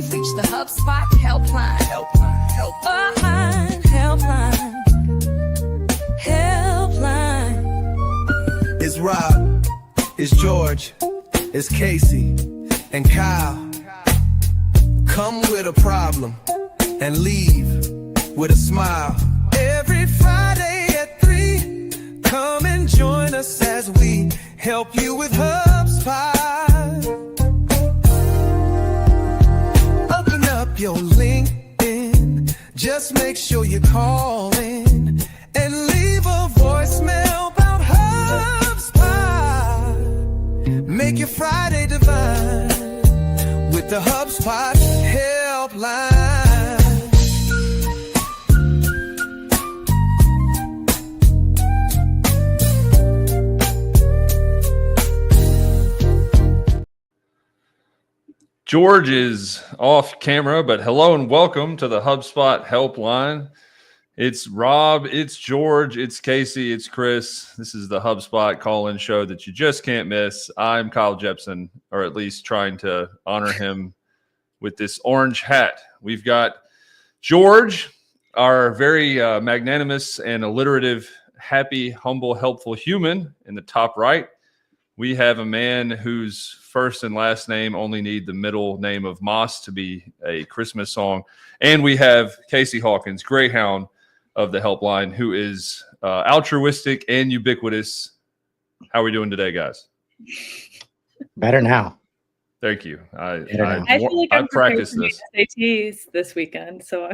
You've reached the HubSpot helpline. Helpline. It's Rob, it's George, it's Casey, and Kyle. Come with a problem and leave with a smile. Every Friday at 3, come and join us as we help you with HubSpot. Open up your LinkedIn, just make sure you call in and leave a voicemail about HubSpot. Make your Friday divine with the HubSpot helpline. George is off camera, but hello and welcome to the HubSpot helpline. It's Rob, it's George, it's Casey, it's Chris. This is the HubSpot call-in show that you just can't miss. I'm Kyle Jepson, or at least trying to honor him with this orange hat. We've got George, our very magnanimous and alliterative, happy, humble, helpful human in the top right. We have a man whose first and last name only need the middle name of Moss to be a Christmas song. And we have Casey Hawkins, Greyhound of the helpline, who is altruistic and ubiquitous. How are we doing today, guys? Better now. Thank you. I feel like I'm practiced this SATs this weekend, so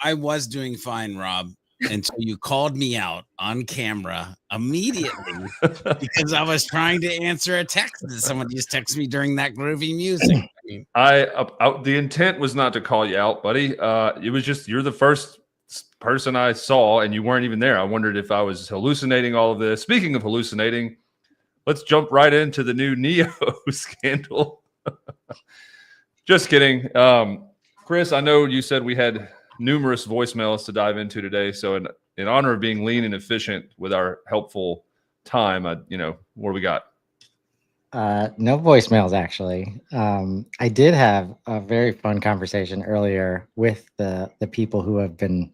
I was doing fine, Rob, until you called me out on camera immediately because I was trying to answer a text that someone just texted me during that groovy music. The intent was not to call you out, buddy. It was just you're the first person I saw, and you weren't even there. I wondered if I was hallucinating all of this. Speaking of hallucinating, let's jump right into the new Neo scandal. Just kidding. Chris, I know you said we had numerous voicemails to dive into today. So in honor of being lean and efficient with our helpful time, what do we got? No voicemails, actually. I did have a very fun conversation earlier with the people who have been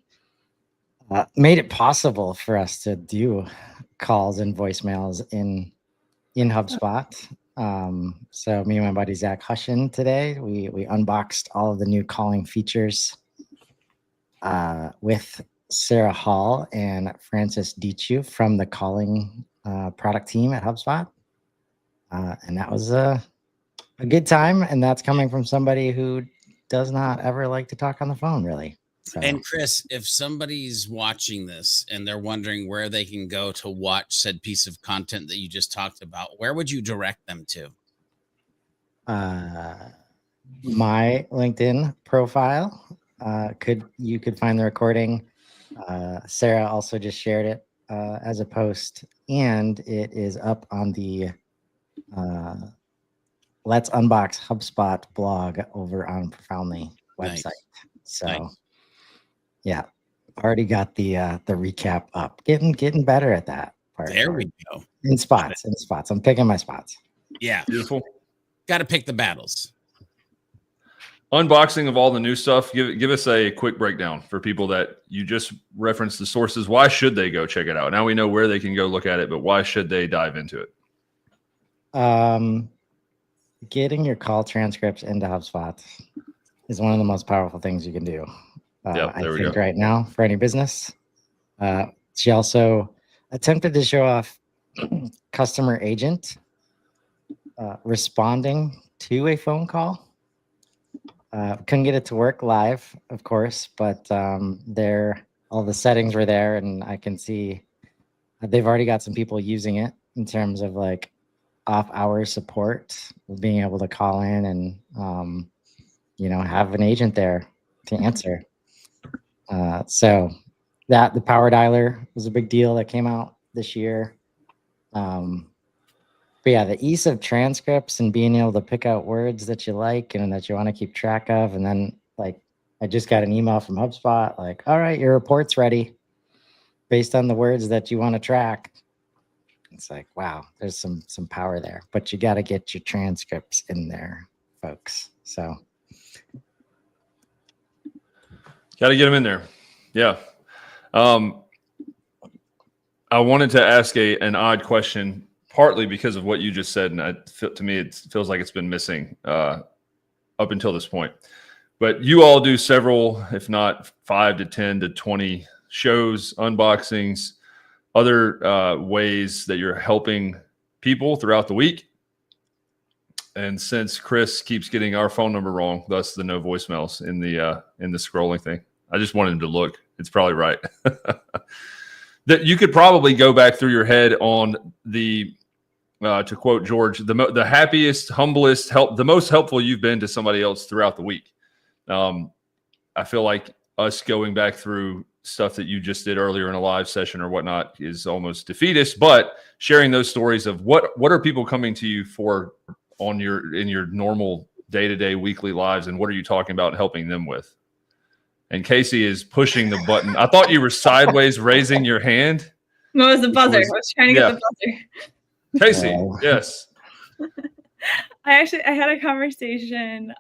made it possible for us to do calls and voicemails in HubSpot. So me and my buddy Zach Hushin today, we unboxed all of the new calling features with Sarah Hall and Francis Dichu from the calling product team at HubSpot. And that was a good time. And that's coming from somebody who does not ever like to talk on the phone, really. So. And Chris, if somebody's watching this and they're wondering where they can go to watch said piece of content that you just talked about, where would you direct them to? My LinkedIn profile. You could find the recording. Sarah also just shared it as a post, and it is up on the Let's Unbox HubSpot blog over on Profoundly website. Nice. So Nice. Yeah, already got the recap up. Getting better at that part. There we go. In spots. I'm picking my spots. Yeah. Beautiful. Got to pick the battles. Unboxing of all the new stuff. Give us a quick breakdown for people that you just referenced the sources. Why should they go check it out? Now we know where they can go look at it, but why should they dive into it? Getting your call transcripts into HubSpot is one of the most powerful things you can do. I think right now for any business. She also attempted to show off customer agent responding to a phone call. Couldn't get it to work live, of course, but all the settings were there, and I can see they've already got some people using it in terms of like off-hour support, being able to call in and have an agent there to answer. So the power dialer was a big deal that came out this year. But yeah, the ease of transcripts and being able to pick out words that you like and that you want to keep track of. And then like, I just got an email from HubSpot, like, all right, your report's ready based on the words that you want to track. It's like, wow, there's some power there, but you got to get your transcripts in there folks. So Got to get them in there. Yeah. I wanted to ask an odd question, partly because of what you just said, and to me, it feels like it's been missing up until this point. But you all do several, if not 5 to 10 to 20 shows, unboxings, other ways that you're helping people throughout the week. And since Chris keeps getting our phone number wrong, thus the no voicemails in the scrolling thing, I just wanted him to look. It's probably right. That you could probably go back through your head on the, to quote George, the happiest, humblest, the most helpful you've been to somebody else throughout the week. I feel like us going back through stuff that you just did earlier in a live session or whatnot is almost defeatist, but sharing those stories of what are people coming to you for in your normal day-to-day weekly lives, and what are you talking about and helping them with? And Casey is pushing the button. I thought you were sideways raising your hand. No, it was the buzzer. I was trying to get the buzzer. Casey, yes. I had a conversation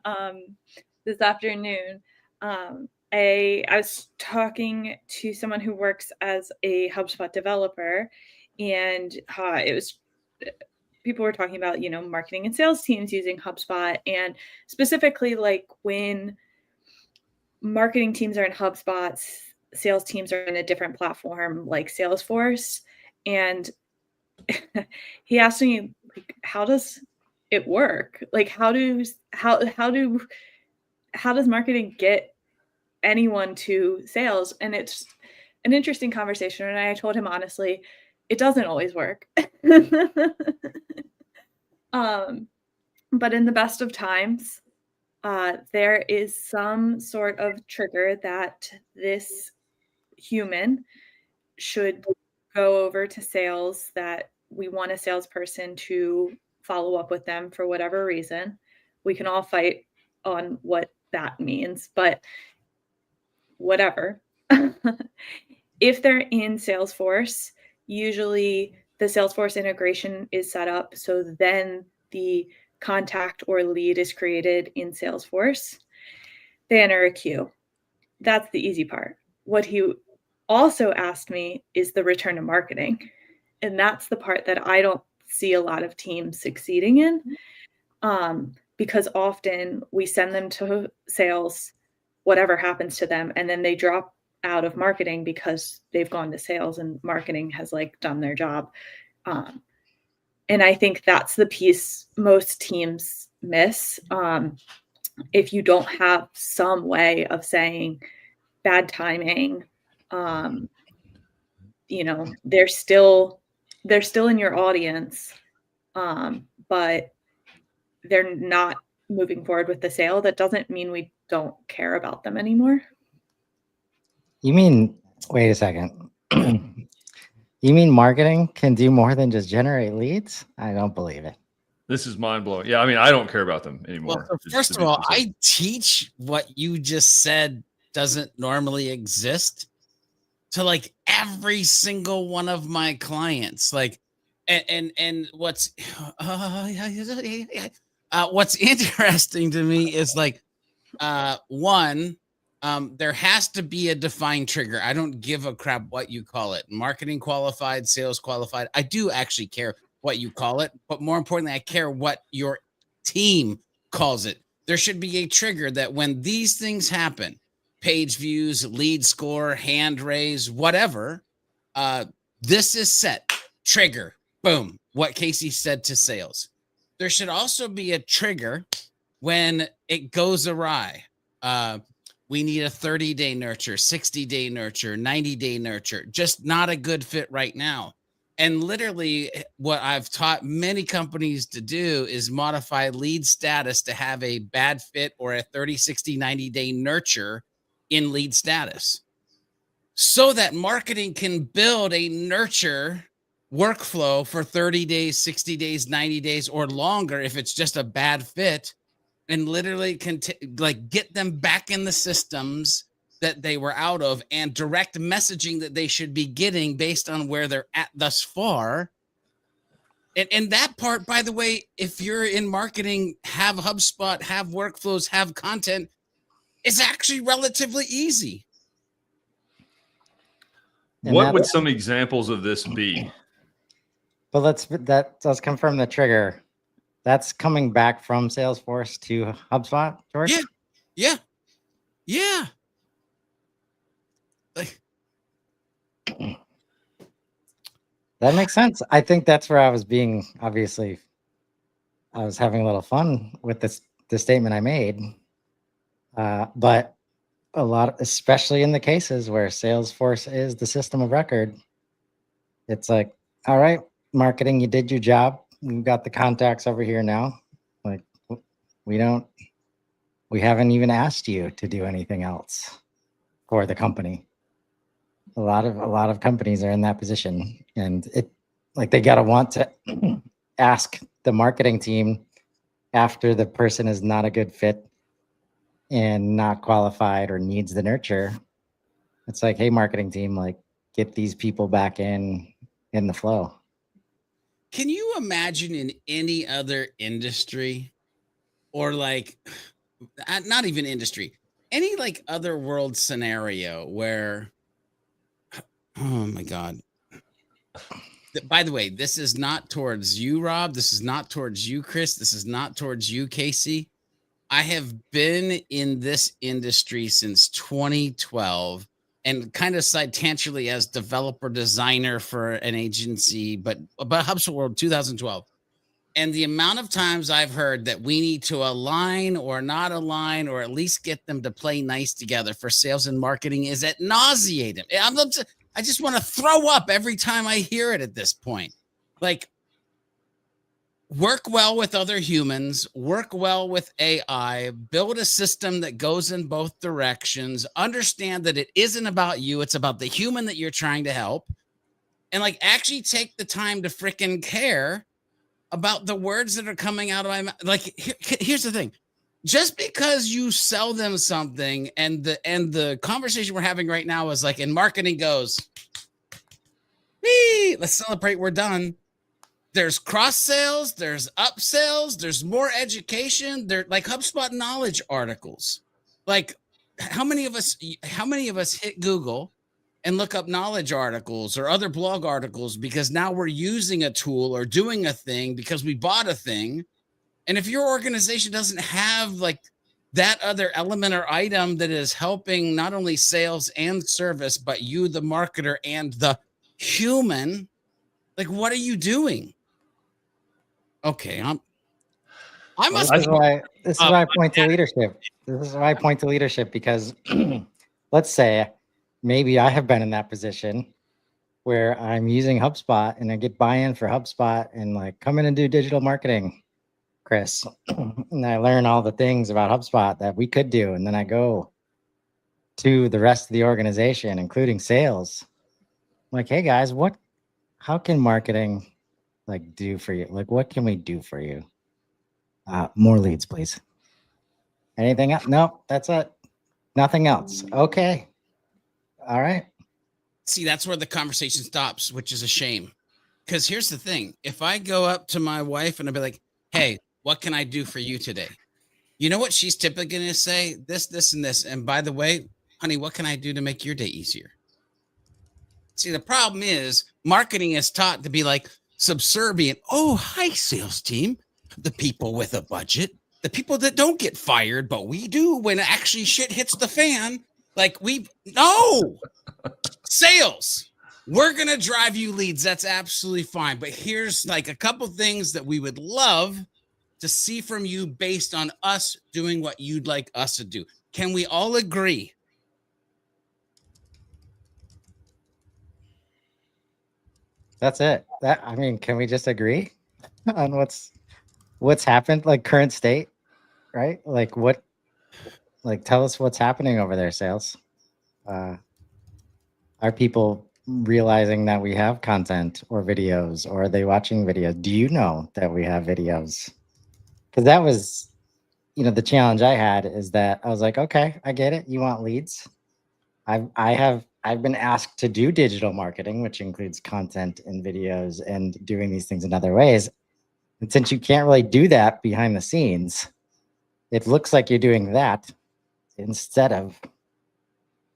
this afternoon. I was talking to someone who works as a HubSpot developer, and it was people were talking about, marketing and sales teams using HubSpot, and specifically like when marketing teams are in HubSpot, sales teams are in a different platform like Salesforce. And he asked me, like, how does it work? Like, how does marketing get anyone to sales? And it's an interesting conversation. And I told him, honestly, it doesn't always work. But in the best of times, there is some sort of trigger that this human should go over to sales, that we want a salesperson to follow up with them for whatever reason. We can all fight on what that means, but whatever. If they're in Salesforce, usually the Salesforce integration is set up so then the contact or lead is created in Salesforce. They enter a queue. That's the easy part. What he also asked me is the return to marketing. And that's the part that I don't see a lot of teams succeeding in, because often we send them to sales, whatever happens to them, and then they drop out of marketing because they've gone to sales and marketing has done their job. And I think that's the piece most teams miss. If you don't have some way of saying bad timing, they're still in your audience, but they're not moving forward with the sale, that doesn't mean we don't care about them anymore. You mean, wait a second. You mean marketing can do more than just generate leads? I don't believe it. This is mind blowing. Yeah, I mean, I don't care about them anymore. Well, first of all, I teach what you just said doesn't normally exist to every single one of my clients. And what's interesting to me is one, there has to be a defined trigger. I don't give a crap what you call it. Marketing qualified, sales qualified. I do actually care what you call it, but more importantly, I care what your team calls it. There should be a trigger that when these things happen, page views, lead score, hand raise, whatever, this is set. Trigger. Boom. What Casey said to sales. There should also be a trigger when it goes awry. We need a 30-day nurture, 60-day nurture, 90-day nurture. Just not a good fit right now. And literally what I've taught many companies to do is modify lead status to have a bad fit or a 30, 60, 90-day nurture in lead status so that marketing can build a nurture workflow for 30 days, 60 days, 90 days, or longer if it's just a bad fit, and literally can get them back in the systems that they were out of and direct messaging that they should be getting based on where they're at thus far And that part, by the way, if you're in marketing, have HubSpot, have workflows, have content, it's actually relatively easy. And What would that's- some examples of this be? But let's confirm the trigger. That's coming back from Salesforce to HubSpot, George? Yeah. Like, That makes sense. I think that's where I was being, obviously, I was having a little fun with the statement I made. But a lot, especially in the cases where Salesforce is the system of record, it's like, all right, marketing, you did your job. We've got the contacts over here now. Like, we haven't even asked you to do anything else for the company. A lot of companies are in that position, and they gotta want to ask the marketing team after the person is not a good fit and not qualified or needs the nurture. It's like, hey, marketing team, like, get these people back in the flow. can you imagine in any other industry, or like not even industry, any like other world scenario where, oh my God. By the way, this is not towards you, Rob. This is not towards you, Chris. This is not towards you, Casey. I have been in this industry since 2012 and kind of side tangentially as developer designer for an agency, but HubSpot World 2012. And the amount of times I've heard that we need to align or not align, or at least get them to play nice together for sales and marketing is at nauseating. I just want to throw up every time I hear it at this point. Like, work well with other humans, work well with AI, build a system that goes in both directions, understand that it isn't about you, it's about the human that you're trying to help, and like actually take the time to freaking care about the words that are coming out of my mouth. Like, here's the thing. Just because you sell them something, and the conversation we're having right now is like, in marketing goes, hey, let's celebrate, we're done. There's cross sales, there's upsells, there's more education. They're like HubSpot knowledge articles. Like, how many of us hit Google and look up knowledge articles or other blog articles because now we're using a tool or doing a thing because we bought a thing? And if your organization doesn't have like that other element or item that is helping not only sales and service, but you, the marketer, and the human, like, what are you doing? Okay, This is why I point to leadership. This is why I point to leadership, because let's say maybe I have been in that position where I'm using HubSpot and I get buy-in for HubSpot and like, come in and do digital marketing, Chris. And I learn all the things about HubSpot that we could do. And then I go to the rest of the organization, including sales. I'm like, hey guys, how can marketing like do for you? Like, what can we do for you? More leads, please. Anything else? No, that's it. Nothing else. Okay. All right. See, that's where the conversation stops, which is a shame. Because here's the thing. If I go up to my wife and I'll be like, hey, what can I do for you today? You know what she's typically going to say? This, and this. And by the way, honey, what can I do to make your day easier? See, the problem is marketing is taught to be like subservient. Oh, hi, sales team. The people with a budget, the people that don't get fired, but we do when actually shit hits the fan. Like, sales, we're going to drive you leads. That's absolutely fine. But here's like a couple things that we would love to see from you based on us doing what you'd like us to do. Can we all agree? That's it. Can we just agree on what's happened, like current state, right? Like tell us what's happening over there, sales. Are people realizing that we have content or videos, or are they watching videos? Do you know that we have videos? Because that was, the challenge I had is that I was like, okay, I get it. You want leads. I have I've been asked to do digital marketing, which includes content and videos and doing these things in other ways. And since you can't really do that behind the scenes, it looks like you're doing that instead of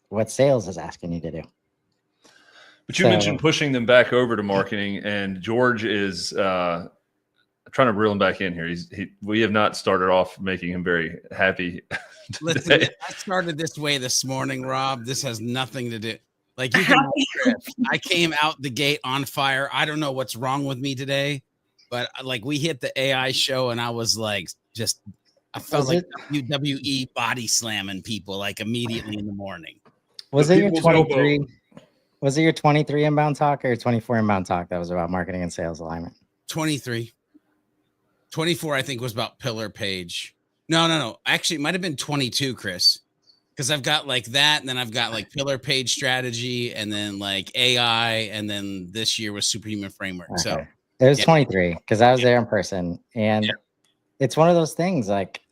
what sales is asking you to do. But you mentioned pushing them back over to marketing, and George is trying to reel him back in here. We have not started off making him very happy. Listen, I started this way this morning, Rob. This has nothing to do. Like, you can, I came out the gate on fire. I don't know what's wrong with me today, but like we hit the AI show, and I was like, I felt like WWE body slamming people like immediately in the morning. Was it your 23? Was it your 23 inbound talk or 24 inbound talk that was about marketing and sales alignment? 23. 24, I think, was about pillar page. No. Actually, it might have been 22, Chris, because I've got like that, and then I've got like pillar page strategy, and then like AI, and then this year was superhuman framework. Okay. So it was 23 because I was there in person, and it's one of those things. Like,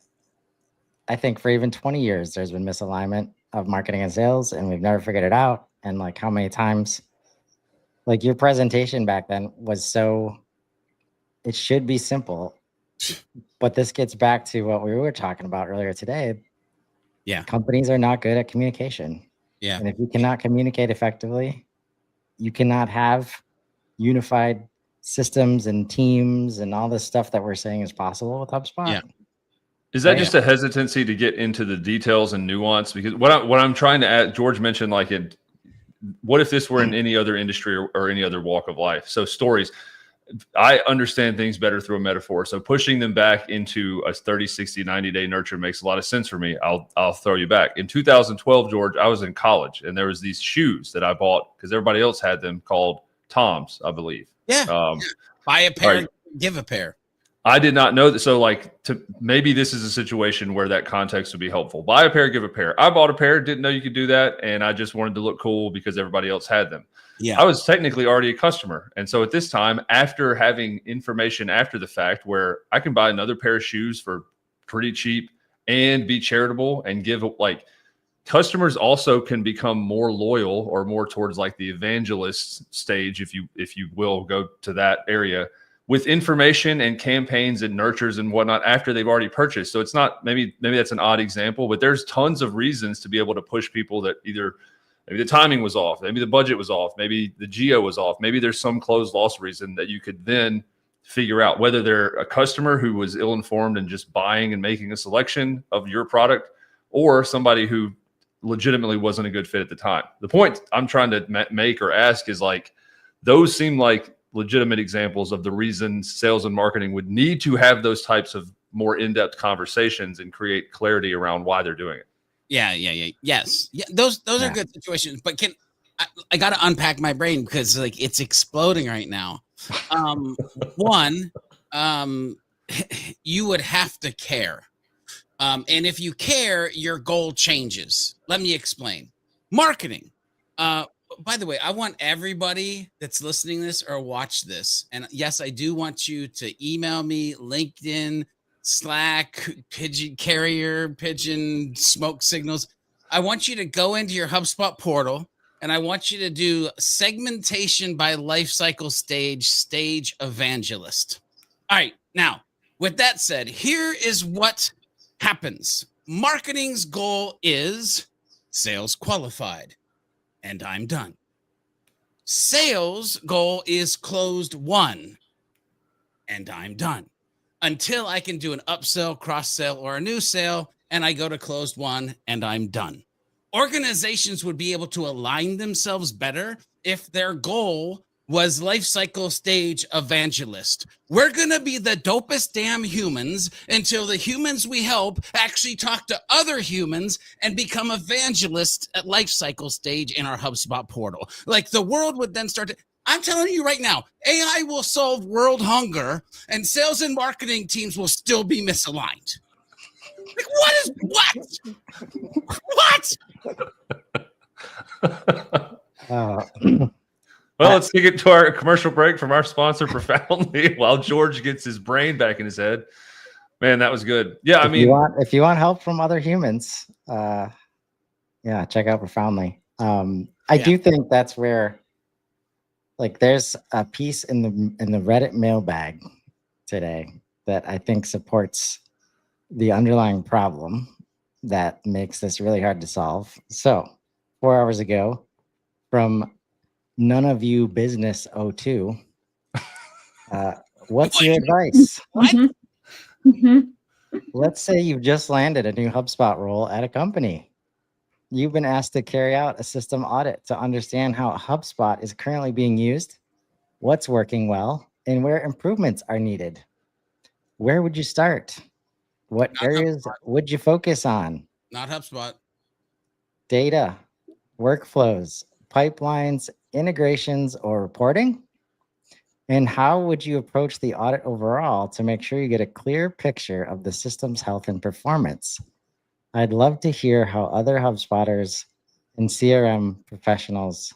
I think for even 20 years, there's been misalignment of marketing and sales, and we've never figured it out. And like, how many times, like your presentation back then was so, it should be simple, but this gets back to what we were talking about earlier today. Yeah. Companies are not good at communication. Yeah. And if you cannot communicate effectively, you cannot have unified systems and teams and all this stuff that we're saying is possible with HubSpot. Yeah. Is that just a hesitancy to get into the details and nuance? Because what I'm trying to add, George mentioned, like, what if this were in any other industry or any other walk of life? So stories, I understand things better through a metaphor. So pushing them back into a 30, 60, 90-day nurture makes a lot of sense for me. I'll throw you back. In 2012, George, I was in college, and there was these shoes that I bought because everybody else had them, called Toms, I believe. Yeah. Buy a pair, give a pair. I did not know that. So maybe this is a situation where that context would be helpful. Buy a pair, give a pair. I bought a pair, didn't know you could do that. And I just wanted to look cool because everybody else had them. Yeah. I was technically already a customer. And so at this time, after having information after the fact where I can buy another pair of shoes for pretty cheap and be charitable and give, like, customers also can become more loyal or more towards like the evangelist stage, if you will go to that area, with information and campaigns and nurtures and whatnot after they've already purchased. So it's not, maybe that's an odd example, but there's tons of reasons to be able to push people that either maybe the timing was off, maybe the budget was off, maybe the geo was off, maybe there's some closed loss reason that you could then figure out whether they're a customer who was ill-informed and just buying and making a selection of your product, or somebody who legitimately wasn't a good fit at the time. The point I'm trying to make or ask is, like, those seem like legitimate examples of the reasons sales and marketing would need to have those types of more in-depth conversations and create clarity around why they're doing it. Yeah. Yes. Yeah. Those are good situations, but I got to unpack my brain because, like, it's exploding right now. One, you would have to care. And if you care, your goal changes. Let me explain. Marketing. By the way, I want everybody that's listening to this or watch this, and yes, I do want you to email me, LinkedIn, Slack, Pigeon, smoke signals. I want you to go into your HubSpot portal, and I want you to do segmentation by life cycle stage evangelist. All right. Now, with that said, here is what happens. Marketing's goal is sales qualified, and I'm done. Sales goal is closed won, and I'm done. Until I can do an upsell, cross-sell, or a new sale, and I go to closed won, and I'm done. Organizations would be able to align themselves better if their goal was life cycle stage evangelist. We're going to be the dopest damn humans until the humans we help actually talk to other humans and become evangelists at life cycle stage in our HubSpot portal. Like, the world would then start to, I'm telling you right now, AI will solve world hunger and sales and marketing teams will still be misaligned. Like, what? Well, let's take it to our commercial break from our sponsor, Profoundly, while George gets his brain back in his head. Man, that was good. Yeah, I mean, if you want help from other humans, check out Profoundly. I Yeah. do think that's where, like, there's a piece in the Reddit mailbag today that I think supports the underlying problem that makes this really hard to solve. So, 4 hours ago, from None of You Business 02, what's your advice? What? Mhm. Mhm. Let's say you've just landed a new HubSpot role at a company. You've been asked to carry out a system audit to understand how HubSpot is currently being used, what's working well, and where improvements are needed. Where would you start? What Not areas would you focus on? Not HubSpot. Data, workflows, pipelines, integrations, or reporting? And how would you approach the audit overall to make sure you get a clear picture of the system's health and performance? I'd love to hear how other HubSpotters and CRM professionals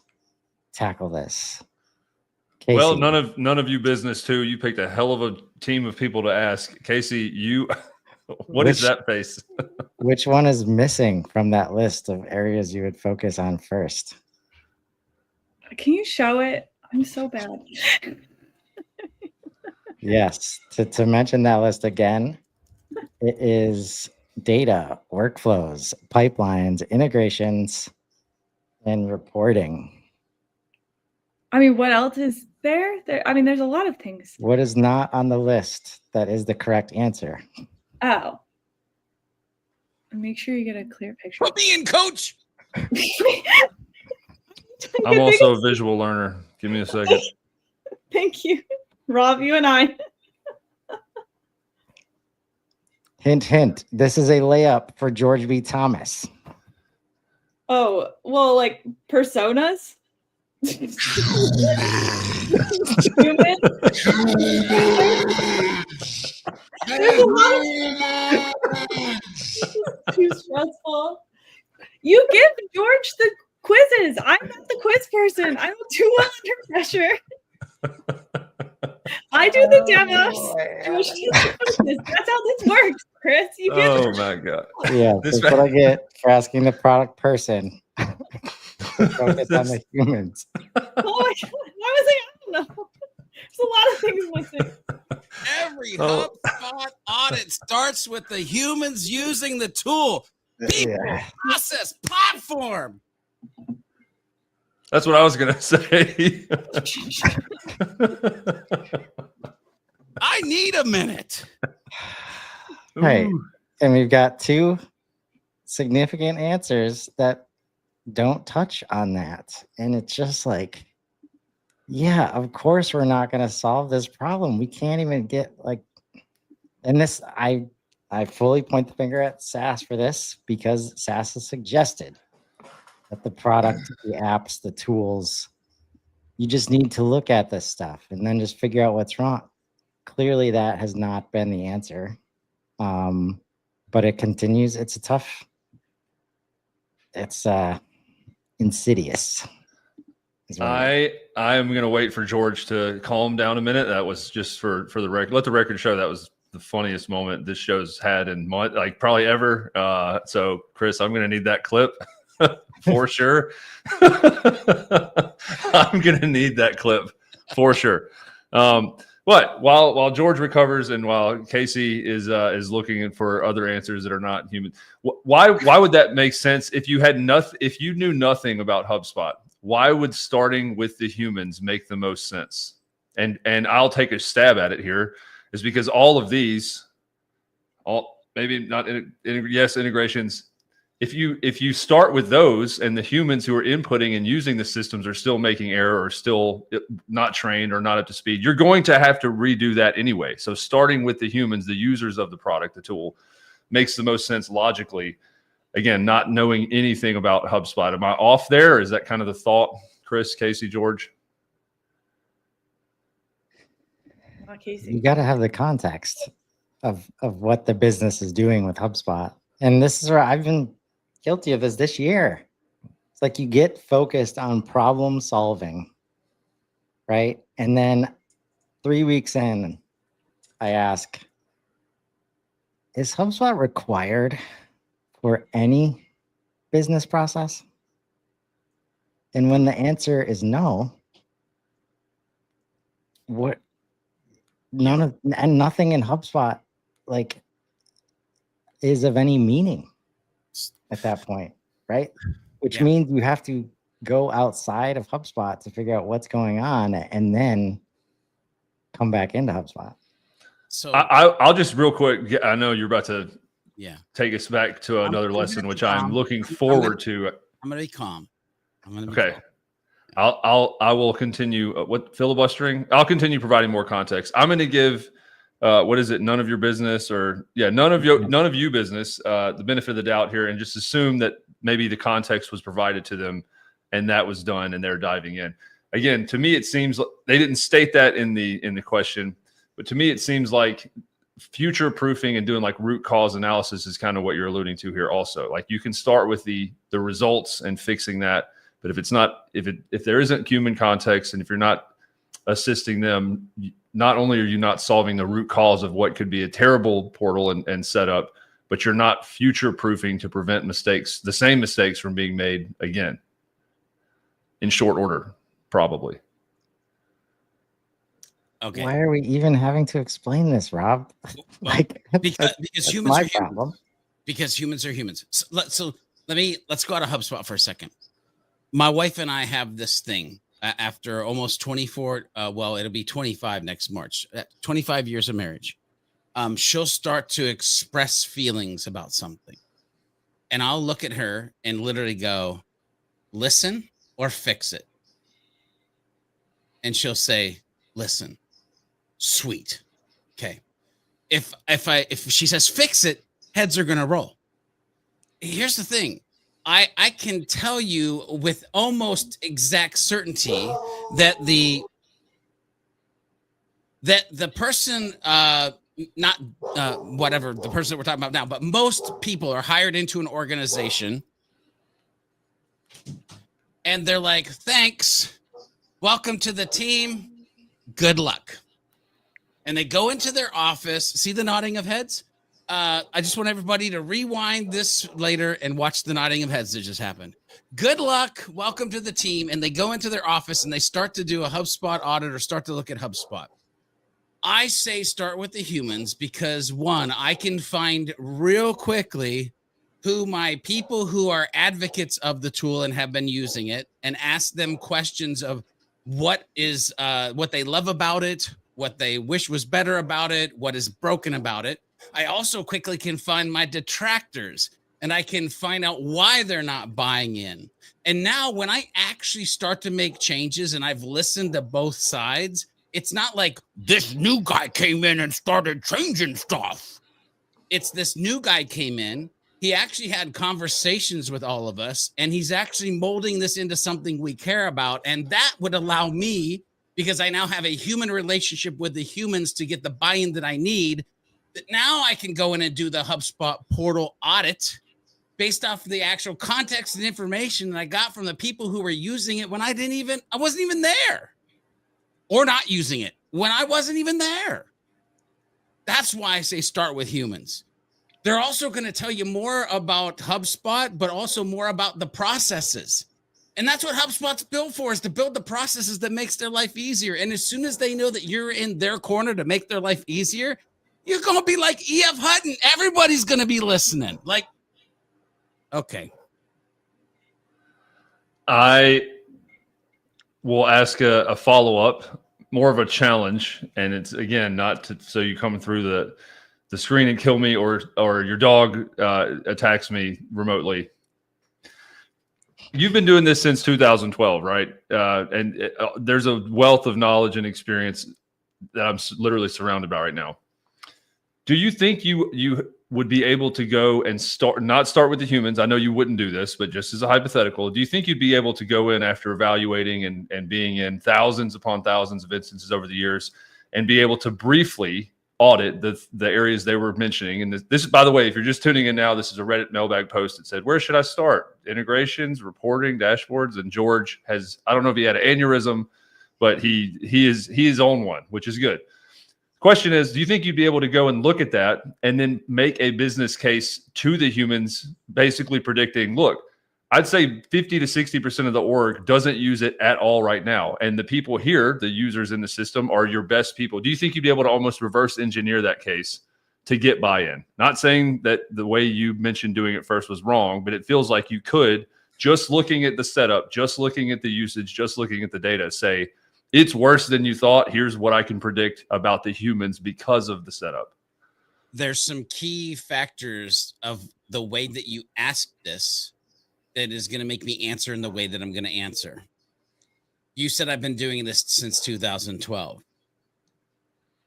tackle this. Well, Casey, none of you business too. You picked a hell of a team of people to ask. Casey, you what is Which- that face? which one is missing from that list of areas you would focus on first? Can you show it? I'm so bad. Yes, to mention that list again, it is data, workflows, pipelines, integrations, and reporting. I mean, what else is there? I mean, there's a lot of things. What is not on the list that is the correct answer? Oh. Make sure you get a clear picture. Put me in, coach. I'm also a visual learner. Give me a second. Thank you, Rob. You and I. Hint, hint. This is a layup for George B. Thomas. Oh, well, like personas. Human? There's a lot of too stressful. You give George the quizzes. I'm not the quiz person. I'm too well under pressure. I do the demos. George does the quizzes. That's how this works, Chris. You get Oh my god. Yeah, This that's what I get for asking the product person. Focus on the humans. Oh my god! I was like, I don't know. There's a lot of things missing. Every HubSpot audit starts with the humans using the tool. People, process, platform. That's what I was gonna say. I need a minute. Right. Ooh. And we've got two significant answers that don't touch on that. And it's just like, yeah, of course we're not going to solve this problem. We can't even get like, and this, I fully point the finger at SaaS for this because SaaS has suggested that the product, the apps, the tools, you just need to look at this stuff and then just figure out what's wrong. Clearly that has not been the answer. But it continues. It's a tough, it's insidious. I am gonna wait for George to calm down a minute. That was just for the record. Let the record show that was the funniest moment this show's had in like probably ever. So Chris, I'm gonna need that clip for sure. I'm gonna need that clip for sure. But while George recovers and while Casey is looking for other answers that are not human, why would that make sense if you had nothing? If you knew nothing about HubSpot, why would starting with the humans make the most sense? And I'll take a stab at it here, is because all of these, maybe not integrations. If you start with those and the humans who are inputting and using the systems are still making error or still not trained or not up to speed, you're going to have to redo that anyway. So starting with the humans, the users of the product, the tool, makes the most sense logically. Again, not knowing anything about HubSpot. Am I off there? Or is that kind of the thought, Chris, Casey, George? Casey. You got to have the context of what the business is doing with HubSpot. And this is where I've been guilty of this year. It's like you get focused on problem solving, right? And then 3 weeks in, I ask, is HubSpot required for any business process? And when the answer is no, what? None of and nothing in HubSpot like is of any meaning at that point, right? Which Yeah. means you have to go outside of HubSpot to figure out what's going on and then come back into HubSpot. So I'll just real quick. I know you're about to yeah, take us back to another I'm lesson, gonna which be I'm calm. looking I'm forward to. I'm gonna be calm. I'm gonna be Okay. calm. I will continue what filibustering. I'll continue providing more context. I'm going to give what is it? None of your business, or none of you business. The benefit of the doubt here, and just assume that maybe the context was provided to them, and that was done, and they're diving in. Again, to me, it seems they didn't state that in the question, but to me, it seems like future proofing and doing like root cause analysis is kind of what you're alluding to here. Also, like you can start with the results and fixing that. But if it's not, if there isn't human context, and if you're not assisting them, not only are you not solving the root cause of what could be a terrible portal and setup, but you're not future proofing to prevent mistakes, the same mistakes from being made again in short order, probably. Okay. Why are we even having to explain this, Rob? Like because that's humans my are humans. problem. Because humans are humans. So let's go out of HubSpot for a second. My wife and I have this thing after almost 24. Well, it'll be 25 next March. 25 years of marriage. She'll start to express feelings about something, and I'll look at her and literally go, "Listen or fix it." And she'll say, "Listen." Sweet. Okay. If she says fix it, heads are gonna roll. Here's the thing. I can tell you with almost exact certainty that the person not whatever the person that we're talking about now, but most people are hired into an organization and they're like, thanks, welcome to the team, good luck. And they go into their office. See the nodding of heads? I just want everybody to rewind this later and watch the nodding of heads that just happened. Good luck. Welcome to the team. And they go into their office and they start to do a HubSpot audit or start to look at HubSpot. I say start with the humans because, one, I can find real quickly who my people who are advocates of the tool and have been using it and ask them questions of what they love about it, what they wish was better about it, what is broken about it. I also quickly can find my detractors and I can find out why they're not buying in. And now when I actually start to make changes and I've listened to both sides, it's not like this new guy came in and started changing stuff. It's this new guy came in. He actually had conversations with all of us and he's actually molding this into something we care about. And that would allow me, because I now have a human relationship with the humans to get the buy-in that I need, that now I can go in and do the HubSpot portal audit based off of the actual context and information that I got from the people who were using it when I wasn't even there, or not using it when I wasn't even there. That's why I say start with humans. They're also going to tell you more about HubSpot, but also more about the processes. And that's what HubSpot's built for, is to build the processes that makes their life easier. And as soon as they know that you're in their corner to make their life easier, you're going to be like E.F. Hutton. Everybody's going to be listening. Like, okay. I will ask a follow-up, more of a challenge. And it's, again, not to, so you come through the screen and kill me, or your dog attacks me remotely. You've been doing this since 2012, right? And there's a wealth of knowledge and experience that I'm literally surrounded by right now. Do you think you would be able to go and not start with the humans? I know you wouldn't do this, but just as a hypothetical, do you think you'd be able to go in after evaluating and being in thousands upon thousands of instances over the years and be able to briefly audit the areas they were mentioning? And this, by the way, if you're just tuning in now, this is a Reddit mailbag post that said, where should I start? Integrations, reporting, dashboards. And George has, I don't know if he had an aneurysm, but he is on one, which is good. Question is, do you think you'd be able to go and look at that and then make a business case to the humans, basically predicting, look, I'd say 50 to 60% of the org doesn't use it at all right now. And the people here, the users in the system, are your best people. Do you think you'd be able to almost reverse engineer that case to get buy-in? Not saying that the way you mentioned doing it first was wrong, but it feels like you could, just looking at the setup, just looking at the usage, just looking at the data, say, it's worse than you thought. Here's what I can predict about the humans because of the setup. There's some key factors of the way that you ask this that is going to make me answer in the way that I'm going to answer. You said I've been doing this since 2012.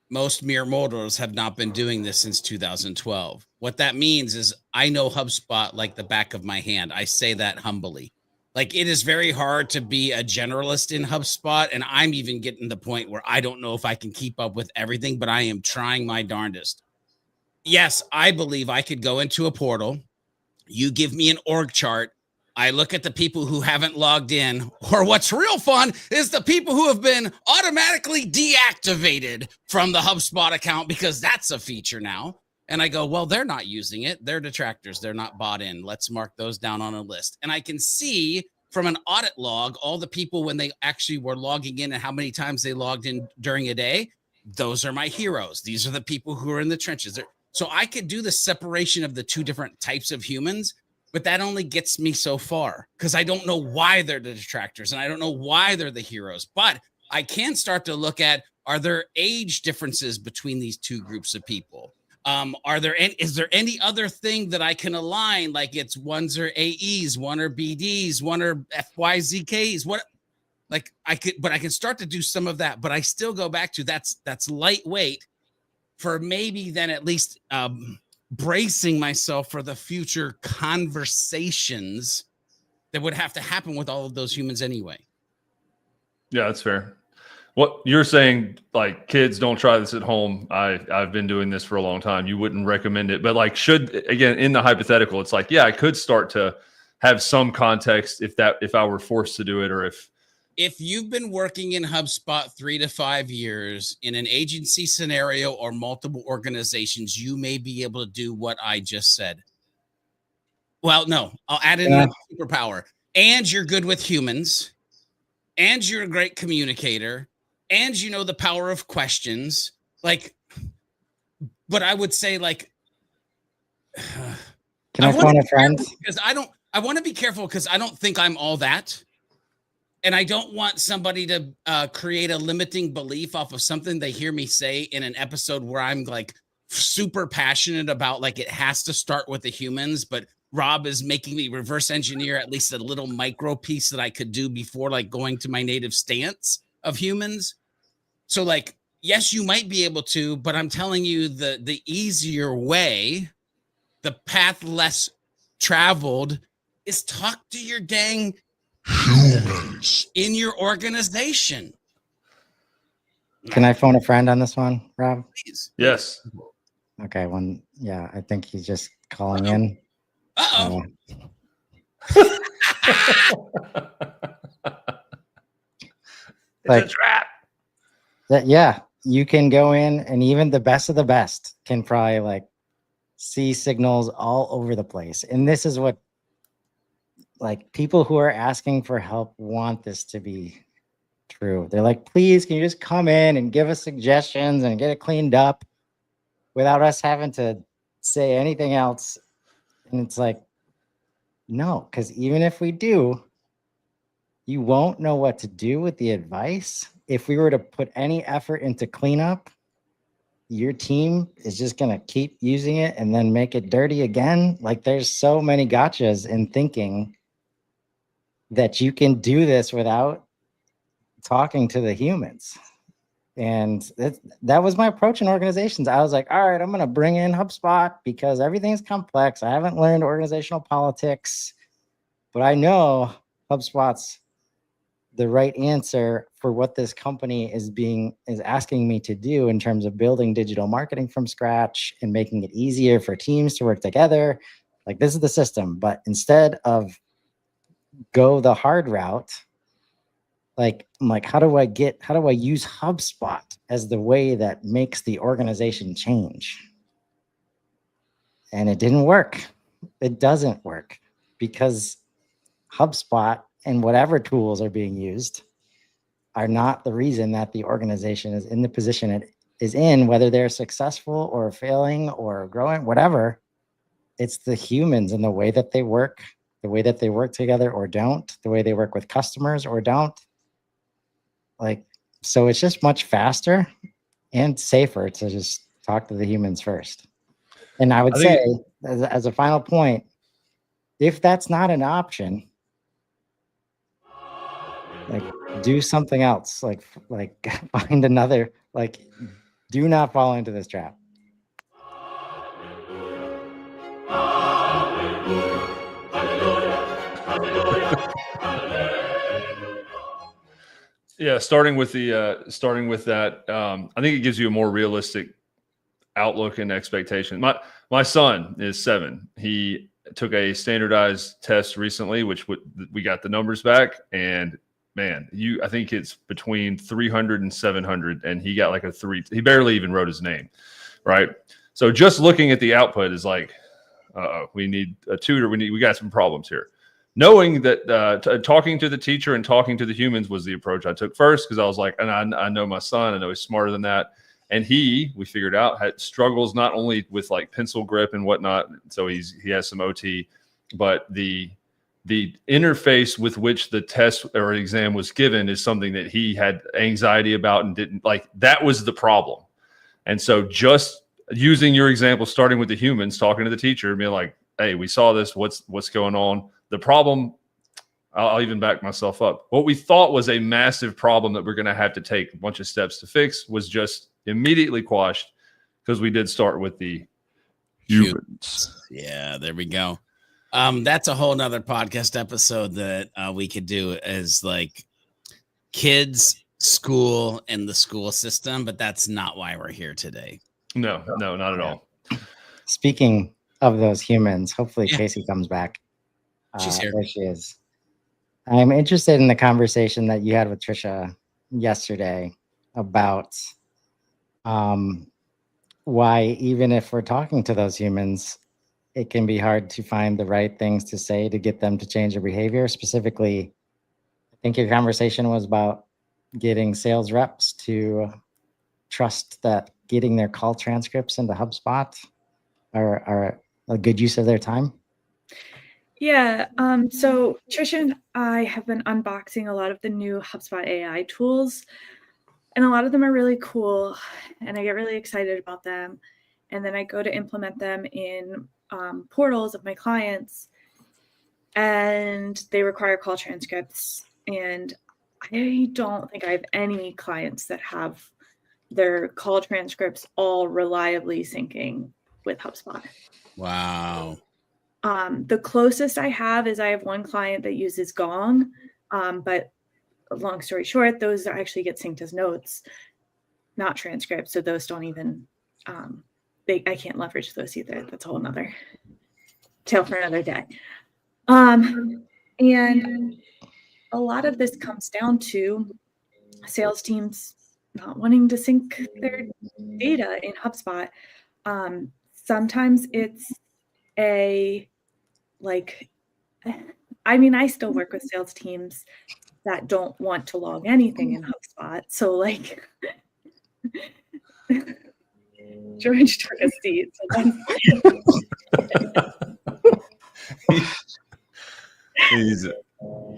Most mere mortals have not been doing this since 2012. What that means is I know HubSpot like the back of my hand. I say that humbly. Like, it is very hard to be a generalist in HubSpot, and I'm even getting to the point where I don't know if I can keep up with everything, but I am trying my darndest. Yes, I believe I could go into a portal. You give me an org chart. I look at the people who haven't logged in, or what's real fun is the people who have been automatically deactivated from the HubSpot account, because that's a feature now. And I go, well, they're not using it. They're detractors. They're not bought in. Let's mark those down on a list. And I can see from an audit log all the people when they actually were logging in and how many times they logged in during a day. Those are my heroes. These are the people who are in the trenches. So I could do the separation of the two different types of humans, but that only gets me so far because I don't know why they're the detractors and I don't know why they're the heroes. But I can start to look at, are there age differences between these two groups of people? Is there any other thing that I can align? Like, it's ones are AEs, one are BDs, one are FYZKs. What? Like, I can start to do some of that, but I still go back to that's lightweight for maybe then at least bracing myself for the future conversations that would have to happen with all of those humans anyway. Yeah, that's fair. What you're saying, like, kids, don't try this at home. I've been doing this for a long time. You wouldn't recommend it, but like, again, in the hypothetical, it's like, yeah, I could start to have some context if I were forced to do it, or if you've been working in HubSpot 3 to 5 years in an agency scenario or multiple organizations, you may be able to do what I just said. Well, no, I'll add in a superpower. And you're good with humans, and you're a great communicator, and you know the power of questions. Like, but I would say, like, can I phone a friend? Because I want to be careful because I don't think I'm all that. And I don't want somebody to create a limiting belief off of something they hear me say in an episode where I'm like super passionate about, like, it has to start with the humans, but Rob is making me reverse engineer at least a little micro piece that I could do before, like, going to my native stance of humans. So, like, yes, you might be able to, but I'm telling you the easier way, the path less traveled, is talk to your dang humans in your organization. Can I phone a friend on this one, Rob? Please. yes. Okay, yeah, I think he's just calling in. Uh-oh. Like, it's a trap. Yeah, you can go in, and even the best of the best can probably, like, see signals all over the place. And this is what, like, people who are asking for help want this to be true. They're like, please, can you just come in and give us suggestions and get it cleaned up without us having to say anything else? And it's like, no, because even if we do, you won't know what to do with the advice. If we were to put any effort into cleanup, your team is just going to keep using it and then make it dirty again. Like, there's so many gotchas in thinking that you can do this without talking to the humans. And that was my approach in organizations. I was like, all right, I'm going to bring in HubSpot because everything's complex. I haven't learned organizational politics, but I know HubSpot's the right answer for what this company is asking me to do in terms of building digital marketing from scratch and making it easier for teams to work together. Like, this is the system, but instead of go the hard route, like, I'm like, how do I use HubSpot as the way that makes the organization change? And it didn't work. It doesn't work because HubSpot and whatever tools are being used are not the reason that the organization is in the position it is in, whether they're successful or failing or growing, whatever. It's the humans and the way that they work, the way that they work together or don't, the way they work with customers or don't. Like, so it's just much faster and safer to just talk to the humans first. And I would say, as a final point, if that's not an option, like do something else, like find another, like do not fall into this trap. Yeah, starting with that, I think it gives you a more realistic outlook and expectation. My son is 7. He took a standardized test recently, which we got the numbers back, and man, I think it's between 300 and 700, and he got like a 3. He barely even wrote his name, right? So just looking at the output is like, we need a tutor. We got some problems here. Knowing that talking to the teacher and talking to the humans was the approach I took first, because I was like, and I know my son, I know he's smarter than that. And we figured out, had struggles not only with like pencil grip and whatnot. So he has some OT, but the interface with which the test or exam was given is something that he had anxiety about and didn't like. That was the problem. And so just using your example, starting with the humans, talking to the teacher, being like, hey, we saw this, what's going on? The problem, I'll even back myself up. What we thought was a massive problem that we're going to have to take a bunch of steps to fix was just immediately quashed, because we did start with the humans. Yeah, there we go. That's a whole nother podcast episode that we could do as like kids, school, and the school system, but that's not why we're here today. No, not at all. Speaking of those humans, hopefully Casey comes back. She's here. There she is. I'm interested in the conversation that you had with Trisha yesterday about why, even if we're talking to those humans, it can be hard to find the right things to say to get them to change their behavior. Specifically, I think your conversation was about getting sales reps to trust that getting their call transcripts into HubSpot are a good use of their time. Yeah. So Trisha and I have been unboxing a lot of the new HubSpot AI tools, and a lot of them are really cool, and I get really excited about them. And then I go to implement them in portals of my clients, and they require call transcripts. And I don't think I have any clients that have their call transcripts all reliably syncing with HubSpot. Wow. The closest I have is I have one client that uses Gong, but long story short, those actually get synced as notes, not transcripts. So those don't even, I can't leverage those either. That's a whole nother tale for another day. And a lot of this comes down to sales teams not wanting to sync their data in HubSpot. Sometimes it's I still work with sales teams that don't want to log anything in HubSpot. So like George took a seat. So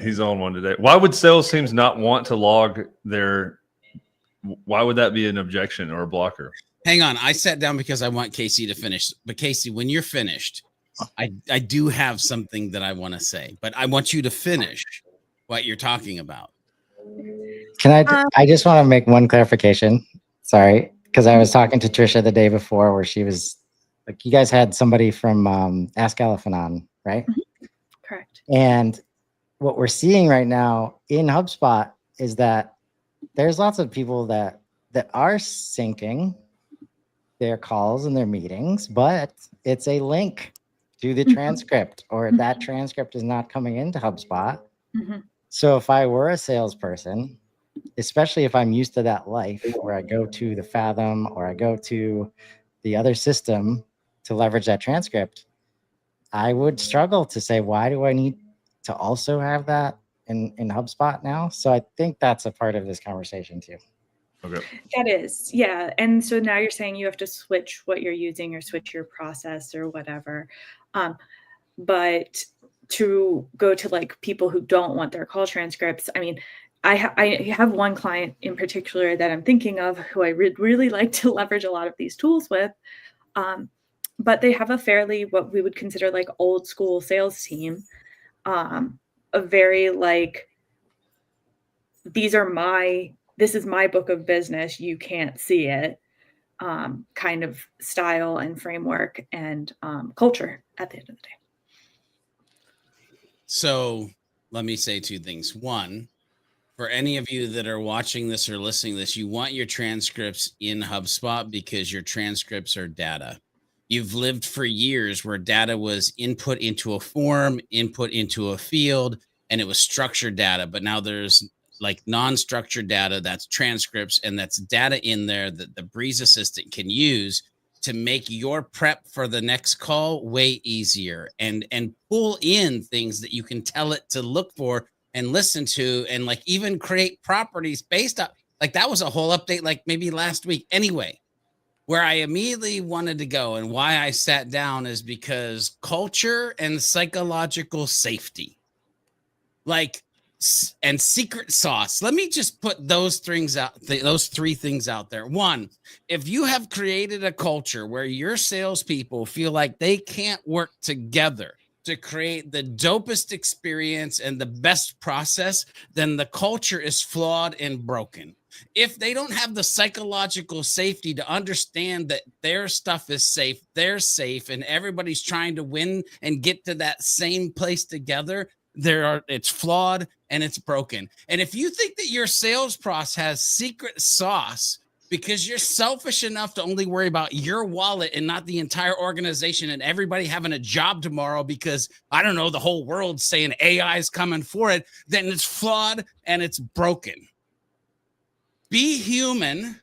he's on one today. Why would sales teams not want to log why would that be an objection or a blocker? Hang on. I sat down because I want Casey to finish. But Casey, when you're finished, I do have something that I want to say, but I want you to finish what you're talking about. Can I just want to make one clarification. Sorry, because I was talking to Trisha the day before where she was like, you guys had somebody from Ask Elephant on, right? Mm-hmm. Correct. And what we're seeing right now in HubSpot is that there's lots of people that are syncing their calls and their meetings, but it's a link to the transcript, or that transcript is not coming into HubSpot. Mm-hmm. So if I were a salesperson, especially if I'm used to that life where I go to the Fathom or I go to the other system to leverage that transcript, I would struggle to say, why do I need to also have that in HubSpot now. So I think that's a part of this conversation too. Okay. That is, yeah. And so now you're saying you have to switch what you're using or switch your process or whatever. But to go to like people who don't want their call transcripts, I mean, I have one client in particular that I'm thinking of who I really like to leverage a lot of these tools with. But they have a fairly, what we would consider like old school sales team. A very like, this is my book of business. You can't see it kind of style and framework and culture at the end of the day. So let me say two things. One, for any of you that are watching this or listening to this, you want your transcripts in HubSpot because your transcripts are data. You've lived for years where data was input into a form, input into a field, and it was structured data. But now there's like non-structured data, that's transcripts, and that's data in there that the Breeze Assistant can use to make your prep for the next call way easier and pull in things that you can tell it to look for and listen to, and like even create properties based on, like that was a whole update, like maybe last week anyway, where I immediately wanted to go. And why I sat down is because culture and psychological safety, like, and secret sauce. Let me just put those things out, those three things out there. One, if you have created a culture where your salespeople feel like they can't work together to create the dopest experience and the best process, then the culture is flawed and broken. If they don't have the psychological safety to understand that their stuff is safe, they're safe, and everybody's trying to win and get to that same place together, it's flawed and it's broken. And if you think that your sales process has secret sauce because you're selfish enough to only worry about your wallet and not the entire organization and everybody having a job tomorrow because, I don't know, the whole world's saying AI is coming for it, then it's flawed and it's broken. Be human,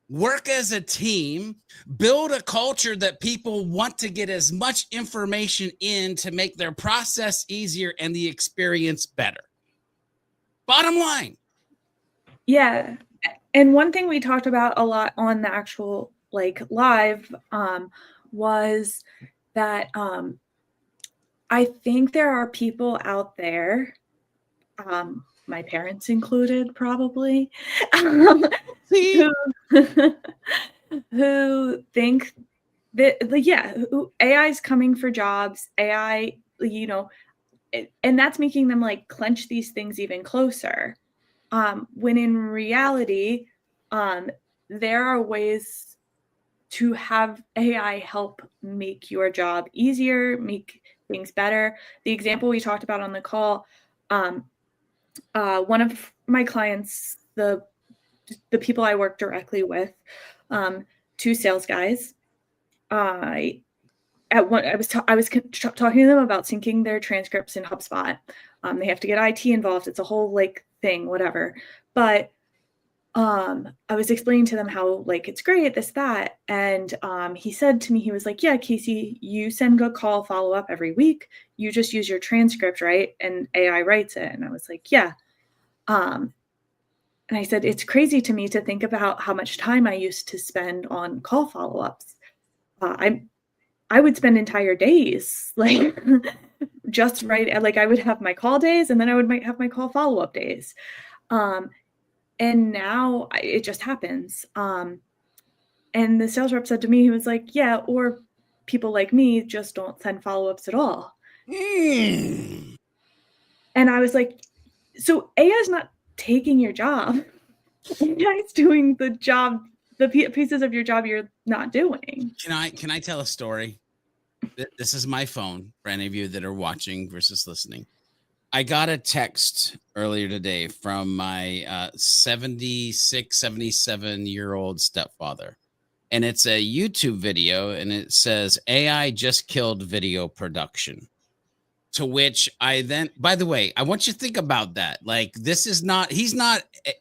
work as a team, build a culture that people want to get as much information in to make their process easier and the experience better. Bottom line. Yeah. And one thing we talked about a lot on the actual like live was that I think there are people out there, my parents included probably, who think that, like, yeah, AI is coming for jobs, AI, you know, and that's making them like clench these things even closer. When in reality, there are ways to have AI help make your job easier, make things better. The example we talked about on the call, one of my clients, the people I work directly with, two sales guys, I was talking to them about syncing their transcripts in HubSpot. They have to get IT involved. It's a whole like thing, whatever. But I was explaining to them how like it's great, this, that. And he said to me, he was like, yeah, Casey, you send a call follow-up every week. You just use your transcript, right? And AI writes it. And I was like, yeah. And I said, it's crazy to me to think about how much time I used to spend on call follow-ups. I would spend entire days like just right. Like I would have my call days and then I might have my call follow-up days. And now it just happens. And the sales rep said to me, he was like, yeah, or people like me just don't send follow-ups at all. And I was like, so AI is not taking your job. AI is doing the job, the pieces of your job you're not doing. Can I tell a story? This is my phone for any of you that are watching versus listening. I got a text earlier today from my 76, 77-year-old stepfather. And it's a YouTube video and it says, AI just killed video production. To which I then, by the way, I want you to think about that. Like, he's not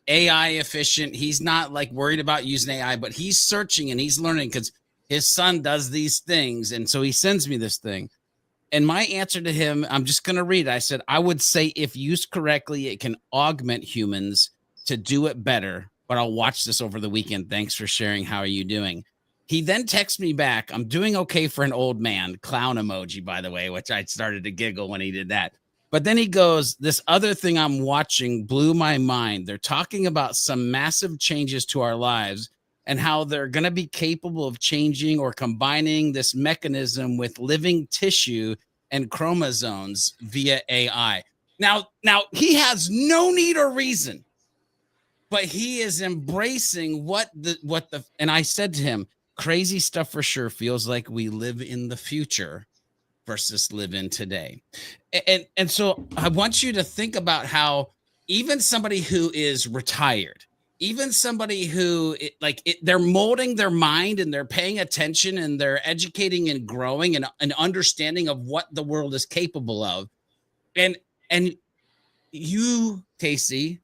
AI efficient. He's not like worried about using AI, but he's searching and he's learning because his son does these things. And so he sends me this thing. And my answer to him, I'm just going to read it. I said, I would say if used correctly, it can augment humans to do it better. But I'll watch this over the weekend. Thanks for sharing. How are you doing? He then texts me back. I'm doing okay for an old man. Clown emoji, by the way, which I started to giggle when he did that. But then he goes, this other thing I'm watching blew my mind. They're talking about some massive changes to our lives and how they're going to be capable of changing or combining this mechanism with living tissue and chromosomes via AI. Now he has no need or reason, but he is embracing and I said to him, crazy stuff for sure. Feels like we live in the future versus live in today. And so I want you to think about how even somebody who is retired, even somebody who they're molding their mind and they're paying attention and they're educating and growing and an understanding of what the world is capable of. And you, Casey,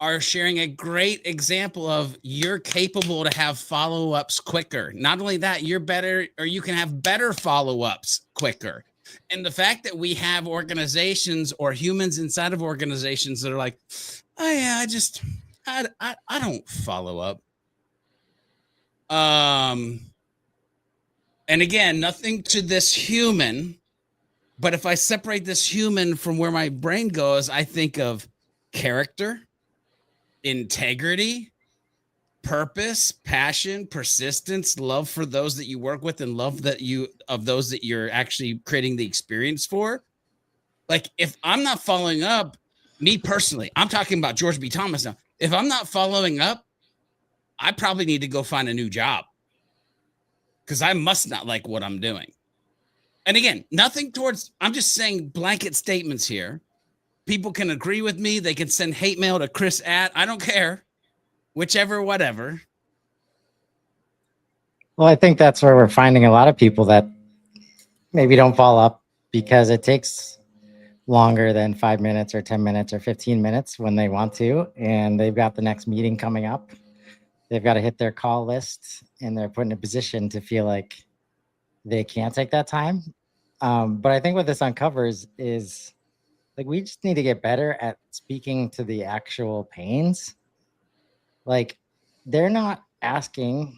are sharing a great example of you're capable to have follow-ups quicker. Not only that, you're better, or you can have better follow-ups quicker. And the fact that we have organizations or humans inside of organizations that are like, oh yeah, I don't follow up. And again, nothing to this human, but if I separate this human from where my brain goes, I think of character, integrity, purpose, passion, persistence, love for those that you work with, and love of those that you're actually creating the experience for. Like, if I'm not following up, me personally, I'm talking about George B. Thomas now. If I'm not following up, I probably need to go find a new job because I must not like what I'm doing. And again, nothing towards, I'm just saying blanket statements here. People can agree with me. They can send hate mail to Chris I don't care. Whichever, whatever. Well, I think that's where we're finding a lot of people that maybe don't follow up because it takes longer than 5 minutes or 10 minutes or 15 minutes when they want to, and they've got the next meeting coming up. They've got to hit their call list, and they're put in a position to feel like they can't take that time. But I think what this uncovers is like we just need to get better at speaking to the actual pains. Like, they're not asking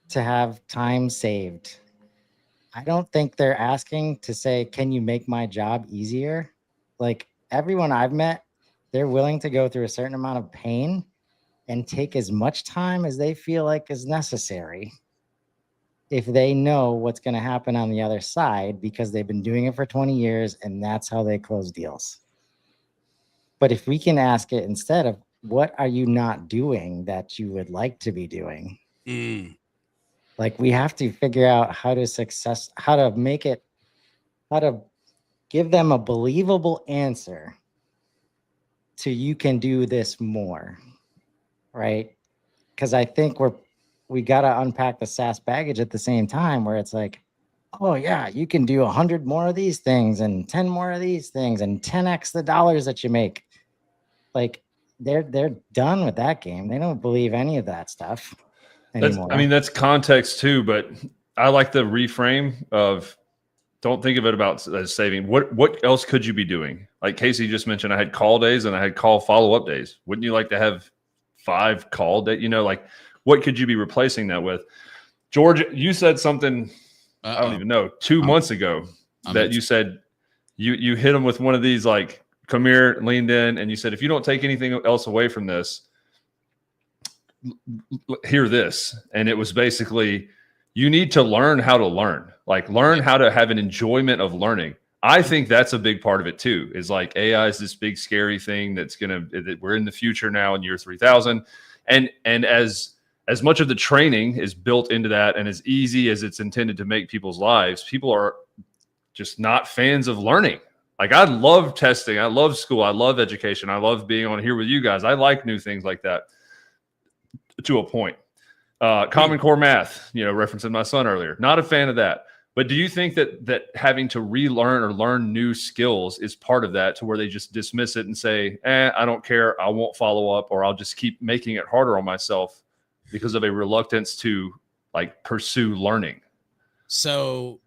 to have time saved. I don't think they're asking to say, can you make my job easier? Like, everyone I've met, they're willing to go through a certain amount of pain and take as much time as they feel like is necessary if they know what's going to happen on the other side because they've been doing it for 20 years and that's how they close deals. But if we can ask it instead of, what are you not doing that you would like to be doing? Like, we have to figure out how to give them a believable answer to you can do this more, right? Because I think we got to unpack the SaaS baggage at the same time where it's like, oh yeah, you can do 100 more of these things and 10 more of these things and 10x the dollars that you make. Like, they're done with that game. They don't believe any of that stuff anymore. That's context too, but I like the reframe of, don't think of it about as saving. What else could you be doing? Like Casey just mentioned, I had call days and I had call follow-up days. Wouldn't you like to have 5 call days? You know, like, what could you be replacing that with? George, you said something, I don't even know, 2 months ago that you said you hit them with one of these, like, come here, leaned in, and you said, if you don't take anything else away from this, hear this. And it was basically, you need to learn how to learn, like learn how to have an enjoyment of learning. I think that's a big part of it too, is like AI is this big scary thing that we're in the future now in year 3000. And as much of the training is built into that and as easy as it's intended to make people's lives, people are just not fans of learning. Like, I love testing. I love school. I love education. I love being on here with you guys. I like new things like that to a point. Common Core math, referencing my son earlier, not a fan of that. But do you think that having to relearn or learn new skills is part of that, to where they just dismiss it and say, I don't care, I won't follow up, or I'll just keep making it harder on myself because of a reluctance to, like, pursue learning? So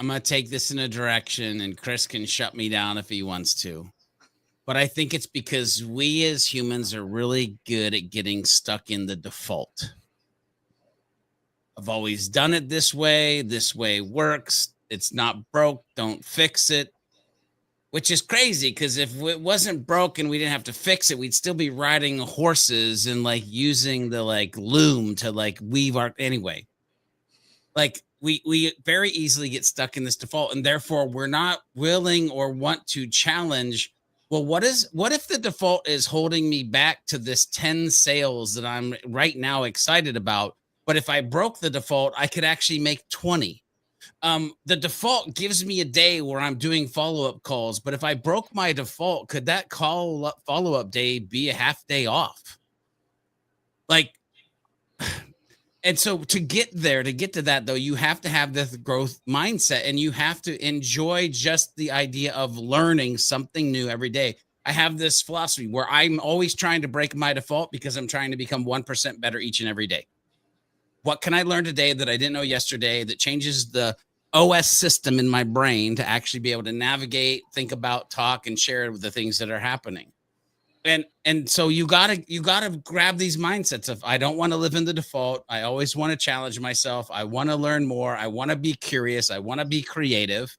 I'm going to take this in a direction, and Chris can shut me down if he wants to. But I think it's because we as humans are really good at getting stuck in the default. I've always done it this way. This way works. It's not broke. Don't fix it. Which is crazy, because if it wasn't broken, we didn't have to fix it. We'd still be riding horses and like using the like loom to like weave our anyway. Like we very easily get stuck in this default, and therefore we're not willing or want to challenge. Well, what if the default is holding me back to this 10 sales that I'm right now excited about? But if I broke the default, I could actually make 20. The default gives me a day where I'm doing follow-up calls, but if I broke my default, could that follow-up day be a half day off? Like, and so to get to that though, you have to have this growth mindset, and you have to enjoy just the idea of learning something new every day. I have this philosophy where I'm always trying to break my default because I'm trying to become 1% better each and every day. What can I learn today that I didn't know yesterday that changes the OS system in my brain to actually be able to navigate, think about, talk, and share with the things that are happening? And so you gotta grab these mindsets of, I don't want to live in the default. I always want to challenge myself. I want to learn more. I want to be curious. I want to be creative.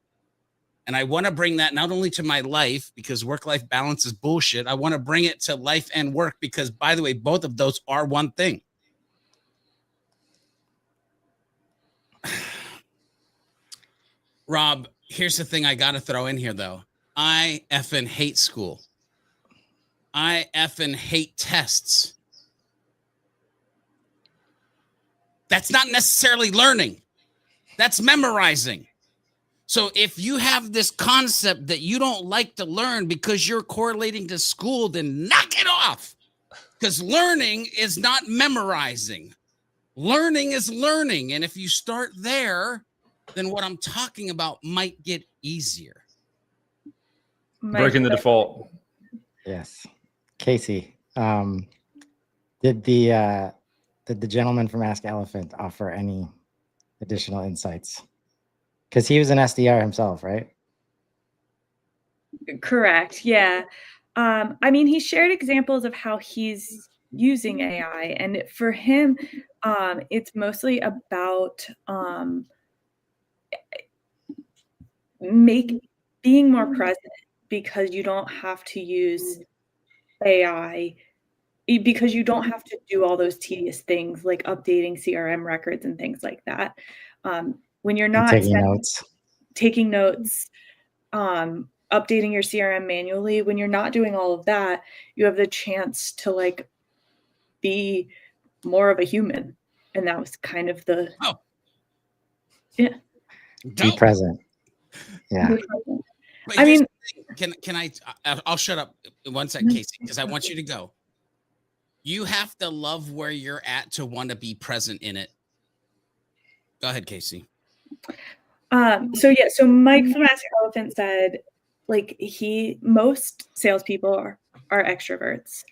And I want to bring that not only to my life, because work-life balance is bullshit. I want to bring it to life and work, because, by the way, both of those are one thing. Rob, here's the thing I got to throw in here, though. I effing hate school. I effing hate tests. That's not necessarily learning. That's memorizing. So if you have this concept that you don't like to learn because you're correlating to school, then knock it off. Because learning is not memorizing. Learning is learning. And if you start there, then what I'm talking about might get easier. Breaking the default. Yes. Casey, did the gentleman from Ask Elephant offer any additional insights? Because he was an SDR himself, right? Correct. Yeah. I mean, he shared examples of how he's using AI, and for him, it's mostly about being more present, because you don't have to use AI, because you don't have to do all those tedious things like updating CRM records and things like that. When you're not taking notes, updating your CRM manually, when you're not doing all of that, you have the chance to like be more of a human. And that was kind of the be present. Yeah. I mean, I'll shut up 1 second, Casey, because I want you to go. You have to love where you're at to want to be present in it. Go ahead, Casey. So Mike from Ask Elephant said, like, most salespeople are extroverts.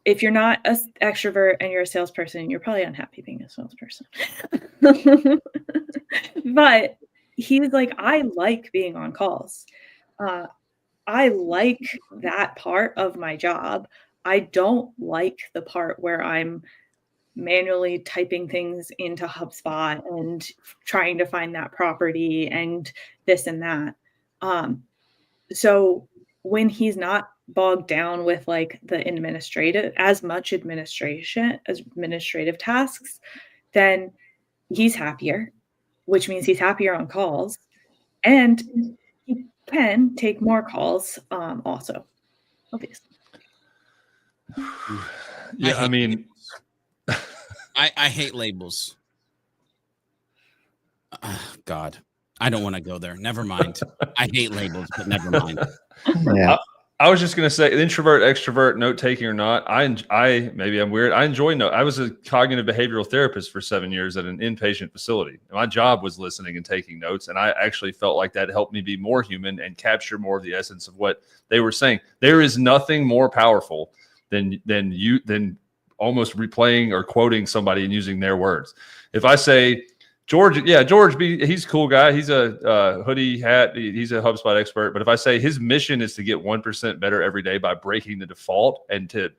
If you're not an extrovert and you're a salesperson, you're probably unhappy being a salesperson. But he's like, I like being on calls. I like that part of my job. I don't like the part where I'm manually typing things into HubSpot and trying to find that property and this and that. So when he's not bogged down with like the administrative tasks, then he's happier, which means he's happier on calls, and he can take more calls also, obviously. Yeah, I mean, I hate labels. God, I don't want to go there. Never mind. I hate labels, but never mind. Yeah. I was just going to say, introvert, extrovert, note taking or not. I maybe I'm weird. I enjoy note. I was a cognitive behavioral therapist for 7 years at an inpatient facility. My job was listening and taking notes, and I actually felt like that helped me be more human and capture more of the essence of what they were saying. There is nothing more powerful than almost replaying or quoting somebody and using their words. If I say, George, yeah, George B, he's a cool guy. He's a hoodie hat. He's a HubSpot expert. But if I say his mission is to get 1% better every day by breaking the default and to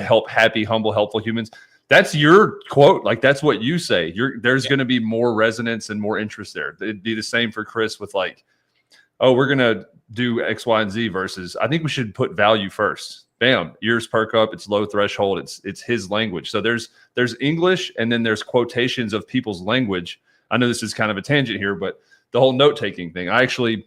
help happy, humble, helpful humans, that's your quote. Like, that's what you say. There's going to be more resonance and more interest there. It'd be the same for Chris with like, oh, we're going to do X, Y, and Z versus I think we should put value first. Bam, ears perk up. It's low threshold. It's his language. So there's English and then there's quotations of people's language. I know this is kind of a tangent here, but the whole note-taking thing, I actually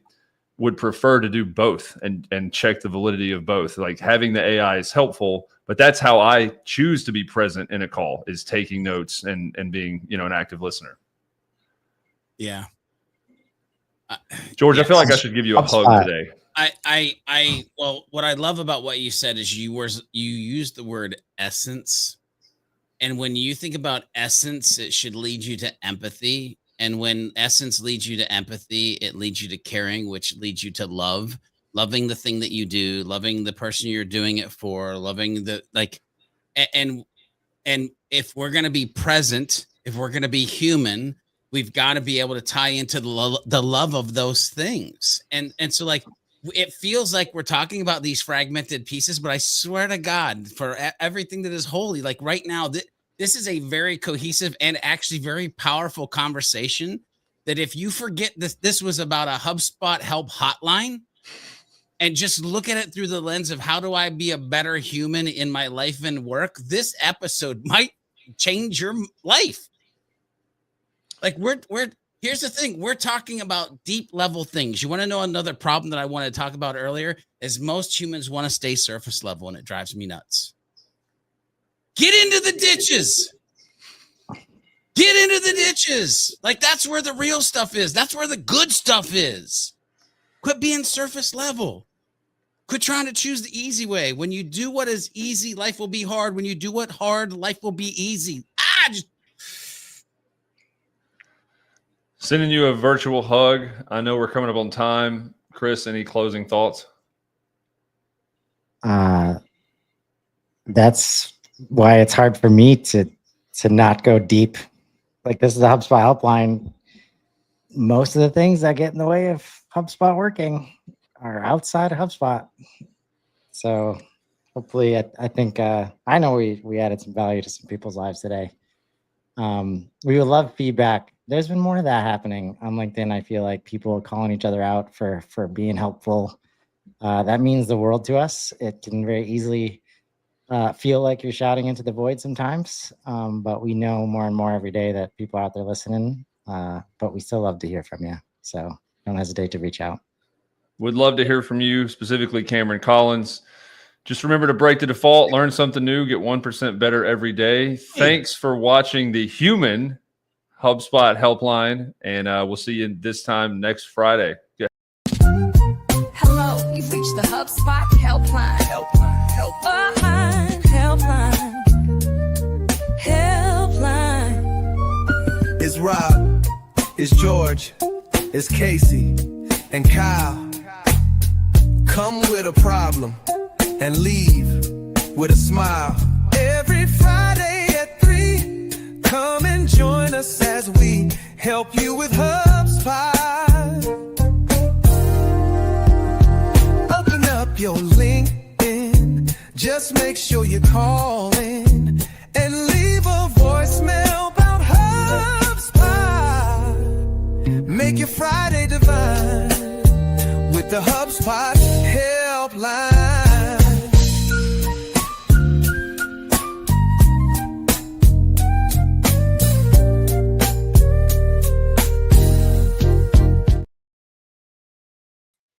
would prefer to do both and check the validity of both. Like, having the AI is helpful, but that's how I choose to be present in a call, is taking notes and being, an active listener. Yeah. George, I feel like I should give you a hug today. Well, what I love about what you said is you used the word essence. And when you think about essence, it should lead you to empathy. And when essence leads you to empathy, it leads you to caring, which leads you to loving the thing that you do, loving the person you're doing it for, loving and if we're going to be present, if we're going to be human, we've got to be able to tie into the love of those things. And so like, it feels like we're talking about these fragmented pieces, but I swear to God, for everything that is holy, like right now, this is a very cohesive and actually very powerful conversation that if you forget this was about a HubSpot help hotline and just look at it through the lens of how do I be a better human in my life and work, this episode might change your life. Like here's the thing. We're talking about deep level things. You want to know another problem that I wanted to talk about earlier is most humans want to stay surface level, and it drives me nuts. Get into the ditches. Get into the ditches. Like, that's where the real stuff is. That's where the good stuff is. Quit being surface level. Quit trying to choose the easy way. When you do what is easy, life will be hard. When you do what hard, life will be easy. Sending you a virtual hug. I know we're coming up on time. Chris, any closing thoughts? That's why it's hard for me to not go deep. Like, this is a HubSpot helpline. Most of the things that get in the way of HubSpot working are outside of HubSpot. So hopefully, I think I know we added some value to some people's lives today. We would love feedback. There's been more of that happening on LinkedIn. I feel like people calling each other out for being helpful. That means the world to us. It can very easily feel like you're shouting into the void sometimes, but we know more and more every day that people are out there listening, but we still love to hear from you. So don't hesitate to reach out. Would love to hear from you, specifically Cameron Collins. Just remember to break the default, learn something new, get 1% better every day. Thanks for watching the human HubSpot helpline, and we'll see you this time next Friday. Yeah. Hello, you've reached the HubSpot helpline. Helpline. It's Rob, it's George, it's Casey, and Kyle. Come with a problem and leave with a smile. Every Friday at 3, come and join us as we help you with HubSpot. Open up your LinkedIn, just make sure you call in and leave a voicemail about HubSpot. Make your Friday divine with the HubSpot helpline.